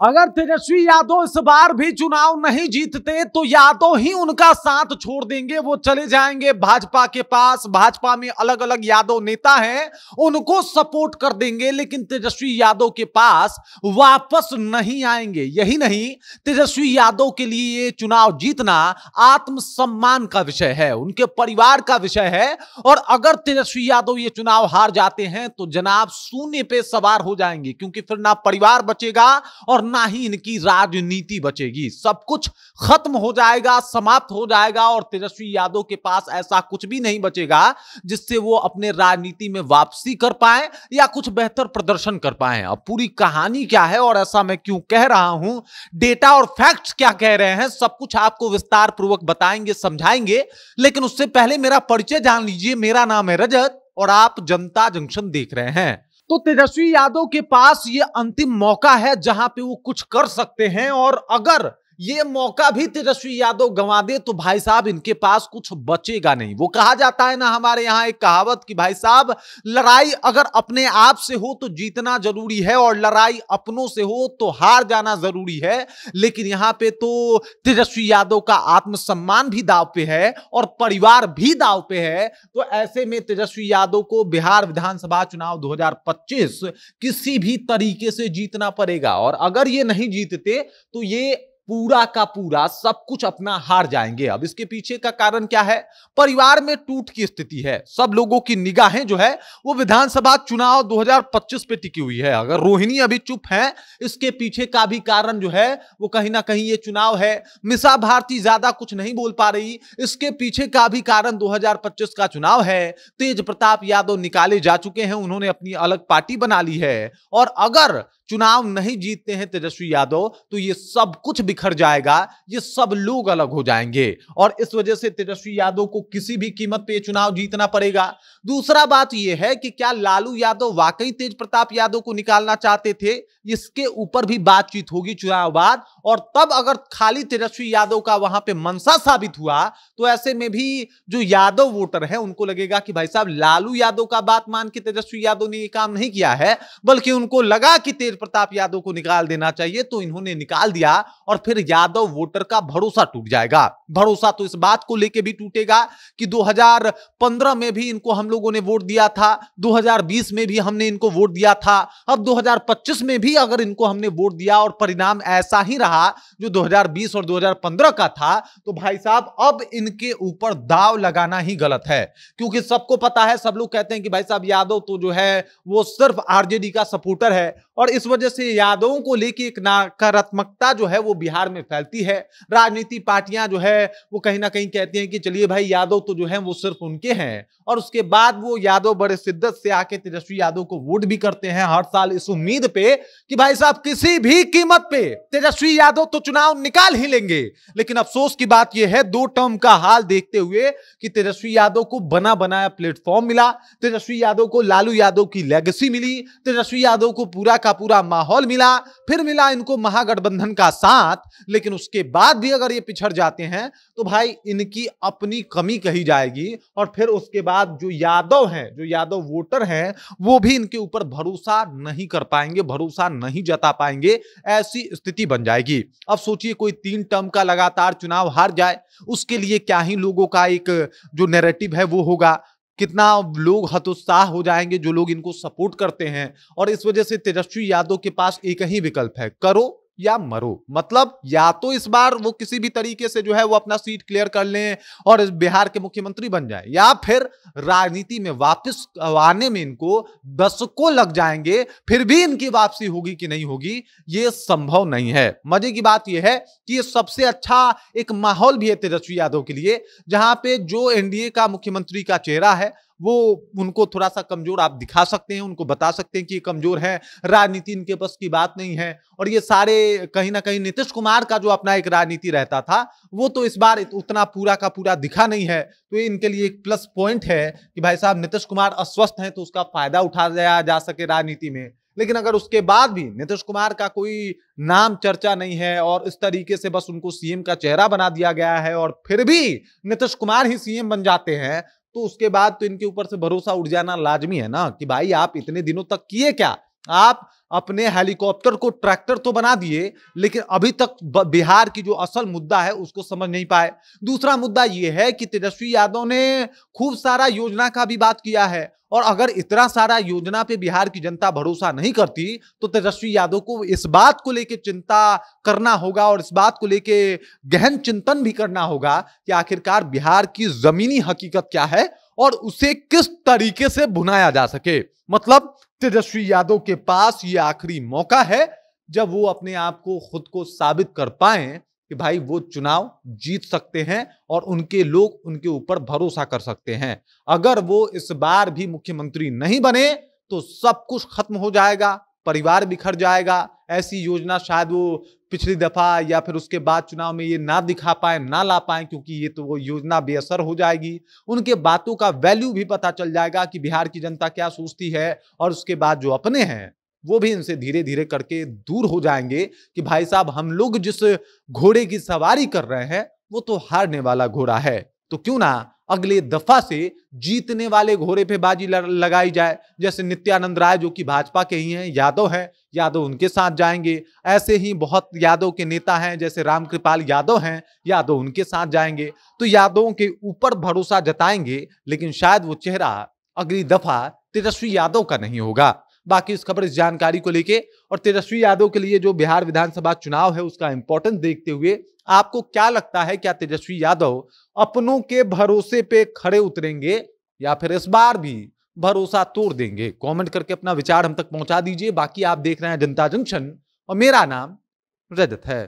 अगर तेजस्वी यादव इस बार भी चुनाव नहीं जीतते तो यादव ही उनका साथ छोड़ देंगे। वो चले जाएंगे भाजपा के पास। भाजपा में अलग अलग यादव नेता हैं, उनको सपोर्ट कर देंगे, लेकिन तेजस्वी यादव के पास वापस नहीं आएंगे। यही नहीं, तेजस्वी यादव के लिए ये चुनाव जीतना आत्मसम्मान का विषय है, उनके परिवार का विषय है। और अगर तेजस्वी यादव ये चुनाव हार जाते हैं तो जनाब शून्य पे सवार हो जाएंगे, क्योंकि फिर ना परिवार बचेगा और ना ही इनकी राजनीति बचेगी। सब कुछ खत्म हो जाएगा, समाप्त हो जाएगा और तेजस्वी यादव के पास ऐसा कुछ भी नहीं बचेगा जिससे वो अपने राजनीति में वापसी कर पाए या कुछ बेहतर प्रदर्शन कर पाए। अब पूरी कहानी क्या है और ऐसा मैं क्यों कह रहा हूं, डेटा और फैक्ट्स क्या कह रहे हैं, सब कुछ आपको विस्तार पूर्वक बताएंगे, समझाएंगे। लेकिन उससे पहले मेरा परिचय जान लीजिए। मेरा नाम है रजत और आप जनता जंक्शन देख रहे हैं। तो तेजस्वी यादव के पास ये अंतिम मौका है जहां पे वो कुछ कर सकते हैं, और अगर ये मौका भी तेजस्वी यादव गंवा दे तो भाई साहब इनके पास कुछ बचेगा नहीं। वो कहा जाता है ना हमारे यहां एक कहावत कि भाई साहब लड़ाई अगर अपने आप से हो तो जीतना जरूरी है और लड़ाई अपनों से हो तो हार जाना जरूरी है। लेकिन यहां पे तो तेजस्वी यादव का आत्मसम्मान भी दांव पे है और परिवार भी दांव पे है। तो ऐसे में तेजस्वी यादव को बिहार विधानसभा चुनाव 2025 किसी भी तरीके से जीतना पड़ेगा, और अगर ये नहीं जीतते तो ये पूरा का पूरा सब कुछ अपना हार जाएंगे। अब इसके पीछे का कारण क्या है? परिवार में टूट की स्थिति है। सब लोगों की निगाहें जो है वो विधानसभा चुनाव 2025 पे टिकी हुई है। अगर रोहिणी अभी चुप है, इसके पीछे का भी कारण जो है वो कहीं ना कहीं ये चुनाव है। मिसा भारती ज्यादा कुछ नहीं बोल पा रही, इसके पीछे का भी कारण 2025 का चुनाव है। तेज प्रताप यादव निकाले जा चुके हैं, उन्होंने अपनी अलग पार्टी बना ली है। और अगर चुनाव नहीं जीतते हैं तेजस्वी यादव तो ये सब कुछ बिखर जाएगा, ये सब लोग अलग हो जाएंगे, और इस वजह से तेजस्वी यादव को किसी भी कीमत पे चुनाव जीतना पड़ेगा। दूसरा बात यह है कि क्या लालू यादव वाकई तेज प्रताप यादव को निकालना चाहते थे, इसके ऊपर भी बातचीत होगी चुनाव बाद। और तब अगर खाली तेजस्वी यादव का वहां पे मनसा साबित हुआ तो ऐसे में भी जो यादव वोटर है उनको लगेगा कि भाई साहब लालू यादव का बात मान के तेजस्वी यादव ने ये काम नहीं किया है, बल्कि उनको लगा कि तेज प्रताप यादव को निकाल देना चाहिए तो इन्होंने निकाल दिया, और फिर यादव वोटर का भरोसा टूट जाएगा। भरोसा तो इस बात को लेके भी टूटेगा कि 2015 में भी इनको हम लोगों ने वोट दिया था, 2020 में भी हमने इनको वोट दिया था, अब 2025 में भी अगर इनको हमने वोट दिया और परिणाम ऐसा ही रहा जो 2020 और 2015 का था, तो भाई साहब अब इनके ऊपर दाव लगाना ही गलत है। क्योंकि सबको पता है, सब लोग कहते हैं कि भाई साहब यादव तो जो है वो सिर्फ आरजेडी का सपोर्टर है, और इस वजह से यादवों को लेकर एक नकारात्मकता जो है वो बिहार में फैलती है। राजनीति पार्टियां जो है वो कहीं ना कहीं कहती हैं कि चलिए भाई यादव तो जो है वो सिर्फ उनके हैं, और उसके बाद वो यादव बड़े शिद्दत से आके तेजस्वी यादव को वोट भी करते हैं हर साल इस उम्मीद पे कि भाई साहब किसी भी कीमत पे तेजस्वी यादव तो चुनाव निकाल ही लेंगे। लेकिन अफसोस की बात यह है, 2 टर्म का हाल देखते हुए कि तेजस्वी यादव को बना बनाया प्लेटफॉर्म मिला, तेजस्वी यादव को लालू यादव की लेगेसी मिली, तेजस्वी यादव को पूरा का पूरा माहौल मिला, फिर मिला इनको महागठबंधन का साथ। लेकिन उसके बाद भी अगर ये पिछड़ जाते हैं तो भाई इनकी अपनी कमी कही जाएगी, और फिर उसके बाद जो यादव हैं, जो यादव वोटर हैं, वो भी इनके ऊपर भरोसा नहीं कर पाएंगे, भरोसा नहीं जता पाएंगे। ऐसी स्थिति बन जाएगी। अब सोचिए कोई 3 टर्म का लगातार चुनाव हार जाए, उसके लिए क्या ही लोगों का एक जो नैरेटिव है वो होगा, कितना लोग हतोत्साह हो जाएंगे जो लोग इनको सपोर्ट करते हैं। और इस वजह से तेजस्वी यादव के पास एक ही विकल्प है, करो या मरो। मतलब या तो इस बार वो किसी भी तरीके से जो है वो अपना सीट क्लियर कर लें और बिहार के मुख्यमंत्री बन जाए, या फिर राजनीति में वापस आने में इनको दशकों लग जाएंगे, फिर भी इनकी वापसी होगी कि नहीं होगी ये संभव नहीं है। मजे की बात यह है कि ये सबसे अच्छा एक माहौल भी है तेजस्वी यादव के लिए, जहां पे जो एनडीए का मुख्यमंत्री का चेहरा है वो उनको थोड़ा सा कमजोर आप दिखा सकते हैं, उनको बता सकते हैं कि ये कमजोर है, राजनीति इनके बस की बात नहीं है। और ये सारे कहीं ना कहीं नीतीश कुमार का जो अपना एक राजनीति रहता था वो तो इस बार उतना पूरा का पूरा दिखा नहीं है। तो ये इनके लिए एक प्लस पॉइंट है कि भाई साहब नीतीश कुमार अस्वस्थ हैं तो उसका फायदा उठाया जा सके राजनीति में। लेकिन अगर उसके बाद भी नीतीश कुमार का कोई नाम चर्चा नहीं है और इस तरीके से बस उनको सीएम का चेहरा बना दिया गया है और फिर भी नीतीश कुमार ही सीएम बन जाते हैं, तो उसके बाद तो इनके ऊपर से भरोसा उठ जाना लाजमी है ना कि भाई आप इतने दिनों तक किए क्या, आप अपने हेलीकॉप्टर को ट्रैक्टर तो बना दिए, लेकिन अभी तक बिहार की जो असल मुद्दा है उसको समझ नहीं पाए। दूसरा मुद्दा यह है कि तेजस्वी यादव ने खूब सारा योजना का भी बात किया है, और अगर इतना सारा योजना पे बिहार की जनता भरोसा नहीं करती तो तेजस्वी यादव को इस बात को लेकर चिंता करना होगा और इस बात को लेकर गहन चिंतन भी करना होगा कि आखिरकार बिहार की जमीनी हकीकत क्या है और उसे किस तरीके से भुनाया जा सके। मतलब तेजस्वी यादव के पास ये आखिरी मौका है जब वो अपने आप को खुद को साबित कर पाए कि भाई वो चुनाव जीत सकते हैं और उनके लोग उनके ऊपर भरोसा कर सकते हैं। अगर वो इस बार भी मुख्यमंत्री नहीं बने तो सब कुछ खत्म हो जाएगा, परिवार बिखर जाएगा। ऐसी योजना शायद वो पिछली दफा या फिर उसके बाद चुनाव में ये ना दिखा पाए, ना ला पाए, क्योंकि ये तो वो योजना बेअसर हो जाएगी। उनके बातों का वैल्यू भी पता चल जाएगा कि बिहार की जनता क्या सोचती है, और उसके बाद जो अपने हैं वो भी इनसे धीरे धीरे करके दूर हो जाएंगे कि भाई साहब हम लोग जिस घोड़े की सवारी कर रहे हैं वो तो हारने वाला घोड़ा है, तो क्यों ना अगले दफा से जीतने वाले घोड़े पे बाजी लगाई जाए। जैसे नित्यानंद राय जो कि भाजपा के ही हैं, यादव हैं, यादव उनके साथ जाएंगे। ऐसे ही बहुत यादव के नेता हैं, जैसे रामकृपाल यादव हैं, यादव उनके साथ जाएंगे। तो यादवों के ऊपर भरोसा जताएंगे, लेकिन शायद वो चेहरा अगली दफा तेजस्वी यादव का नहीं होगा। बाकी इस खबर, इस जानकारी को लेके और तेजस्वी यादव के लिए जो बिहार विधानसभा चुनाव है उसका इंपॉर्टेंस देखते हुए आपको क्या लगता है, क्या तेजस्वी यादव अपनों के भरोसे पे खड़े उतरेंगे या फिर इस बार भी भरोसा तोड़ देंगे? कमेंट करके अपना विचार हम तक पहुंचा दीजिए। बाकी आप देख रहे हैं जनता जंक्शन और मेरा नाम रजत है।